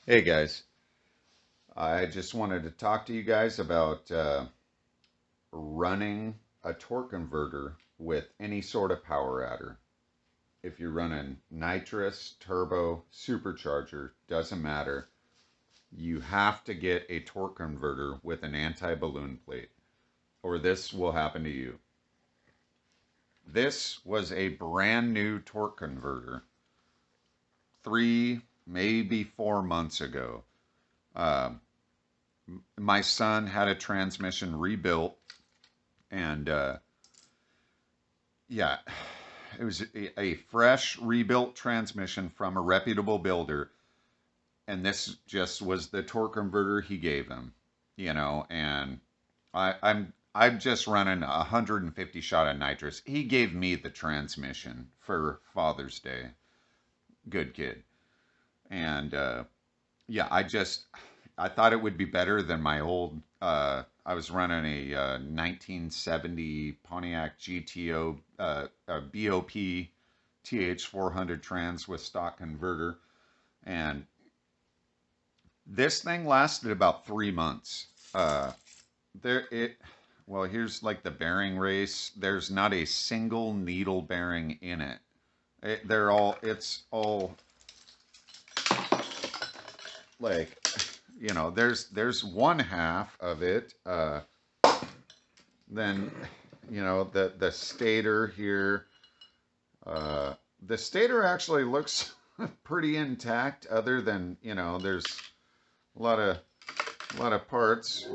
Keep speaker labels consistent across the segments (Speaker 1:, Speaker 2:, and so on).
Speaker 1: Hey guys, I just wanted to talk to you guys about running a torque converter with any sort of power adder. If you're running nitrous, turbo, supercharger, doesn't matter. You have to get a torque converter with an anti-balloon plate, or this will happen to you. This was a brand new torque converter, maybe 4 months ago. Um, my son had a transmission rebuilt, and yeah, it was a fresh rebuilt transmission from a reputable builder, and this just was the torque converter he gave him, and I'm just running 150 shot of nitrous. He gave me the transmission for Father's Day. Good kid. And yeah, I thought it would be better than my old. I was running a 1970 Pontiac GTO a BOP TH400 trans with stock converter, and this thing lasted about 3 months. There it. Well, here's like the bearing race. There's not a single needle bearing in it. They're all. It's all like there's one half of it, then the stator here, the stator actually looks pretty intact, other than there's a lot of parts,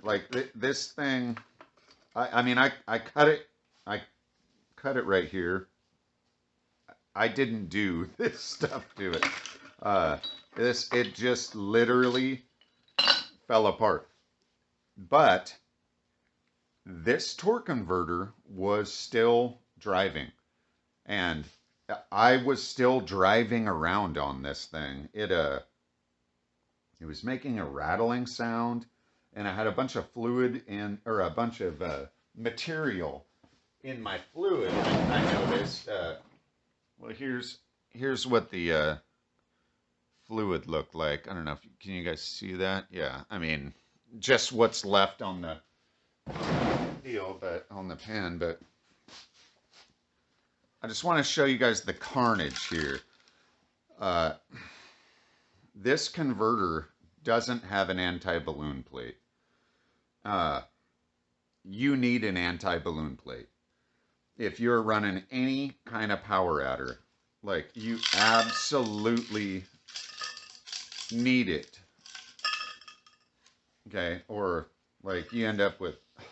Speaker 1: like this thing. I mean, I cut it right here. I didn't do this stuff to it. uh it just literally fell apart. But this torque converter was still driving, and I was still driving around on this thing. It was making a rattling sound, and I had a bunch of fluid in, or a bunch of material in my fluid. I noticed. Well, here's what the fluid looked like. I don't know if can you guys see that? Yeah, I mean, just what's left on the deal, but on the pan. But I just want to show you guys the carnage here. Uh, this converter doesn't have an anti-balloon plate. Uh, you need an anti-balloon plate if you're running any kind of power adder. Like, you absolutely need it. Okay, or like you end up with, I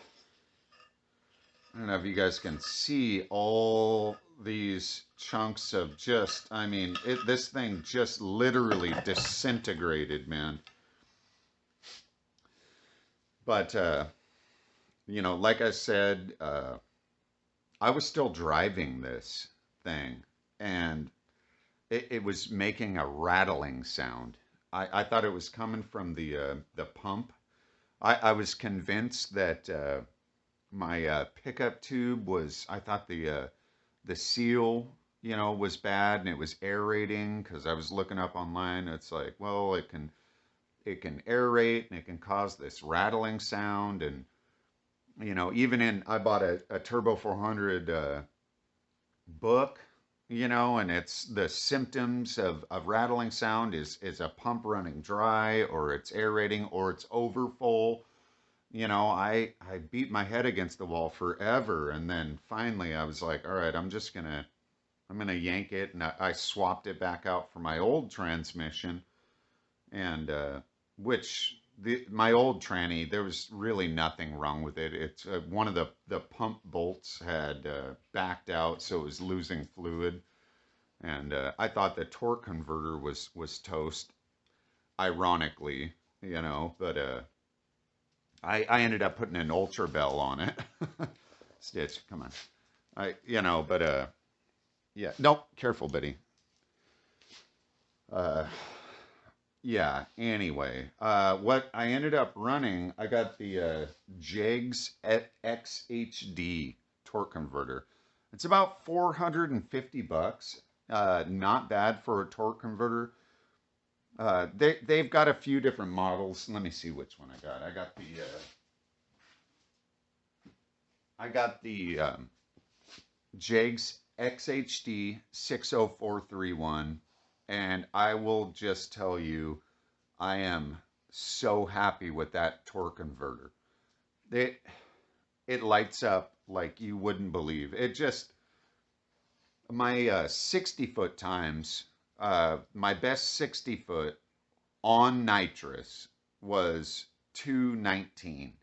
Speaker 1: don't know if you guys can see all these chunks of just, I mean, this thing just literally disintegrated, man. But, like I said, I was still driving this thing, and it was making a rattling sound. I thought it was coming from the pump. I was convinced that my pickup tube was. I thought the seal, was bad, and it was aerating, because I was looking up online. It's like, well, it can aerate, and it can cause this rattling sound, and even in, I bought a Turbo 400 book, and it's the symptoms of rattling sound is a pump running dry, or it's aerating, or it's over full. I beat my head against the wall forever, and then finally I was like, all right, I'm gonna yank it, and I swapped it back out for my old transmission, and which my old tranny, there was really nothing wrong with it. It's one of the pump bolts had backed out, so it was losing fluid, and I thought the torque converter was toast, ironically, but I ended up putting an Ultra Bell on it. Stitch, come on. But yeah, nope, careful, Betty. Uh, yeah, anyway, what I ended up running, I got the Jegs XHD torque converter. It's about 450 bucks. Not bad for a torque converter. They've got a few different models. Let me see which one I got. I got the Jegs XHD 60431, and I will just tell you, I am so happy with that torque converter. It it lights up like you wouldn't believe. It just my 60-foot times, my best 60-foot on nitrous was 219.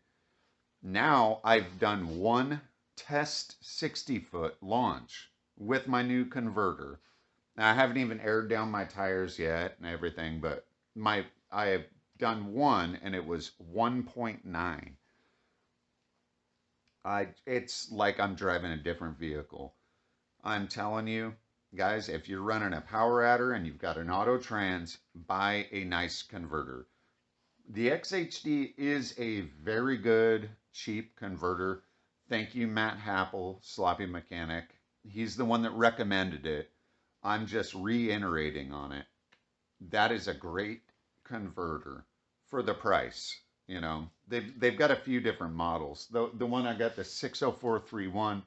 Speaker 1: Now I've done one test 60-foot launch with my new converter. Now, I haven't even aired down my tires yet and everything, but I have done one and it was 1.9. It's like I'm driving a different vehicle. I'm telling you, guys, if you're running a power adder and you've got an auto trans, buy a nice converter. The XHD is a very good, cheap converter. Thank you, Matt Happel, Sloppy Mechanic. He's the one that recommended it. I'm just reiterating on it. That is a great converter for the price. You know, they've got a few different models. The one I got, the 60431,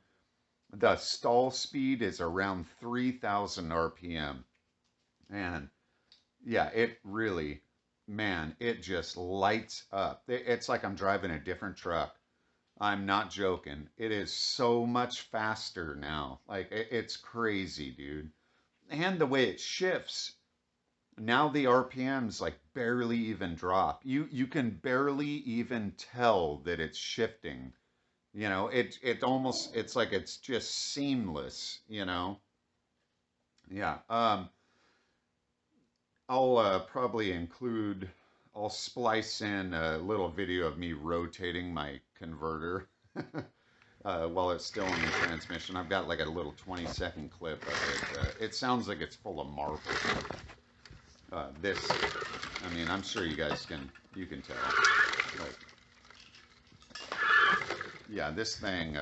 Speaker 1: the stall speed is around 3,000 RPM. And yeah, it really, man, it just lights up. It's like I'm driving a different truck. I'm not joking. It is so much faster now. Like it's crazy, dude. And the way it shifts. Now the RPMs like barely even drop. You can barely even tell that it's shifting. You know, it almost it's like it's just seamless, you know. Yeah. I'll probably include, I'll splice in a little video of me rotating my converter while it's still in the transmission. I've got like a little 20-second clip of it. It sounds like it's full of marbles. This, I mean, I'm sure you can tell. Like, yeah, this thing,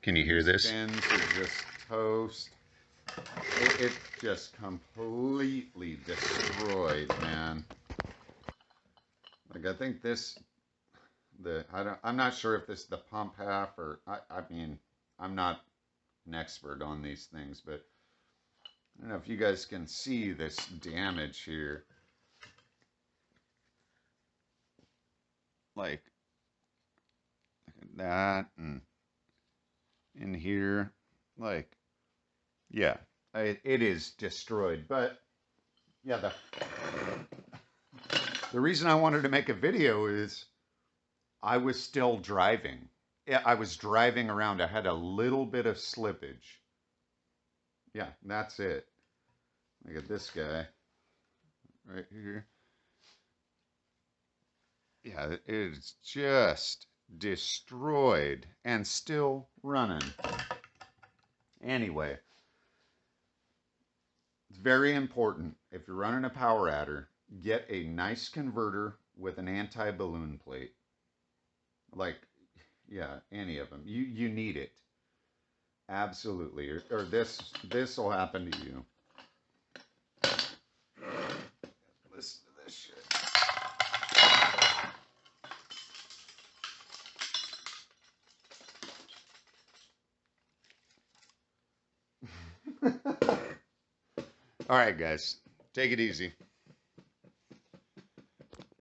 Speaker 1: can you hear this? Spins is just toast. It just completely destroyed, man. Like I think I'm not sure if this is the pump half or I mean I'm not an expert on these things, but I don't know if you guys can see this damage here. Like look at that and in here, like yeah, it is destroyed. But yeah, the reason I wanted to make a video is I was still driving. Yeah, I was driving around. I had a little bit of slippage. Yeah, that's it. Look at this guy right here. Yeah, it is just destroyed and still running. Anyway, it's very important if you're running a power adder, get a nice converter with an anti-balloon plate. Like, yeah, any of them. You need it. Absolutely. Or this will happen to you. Listen to this shit. All right, guys. Take it easy.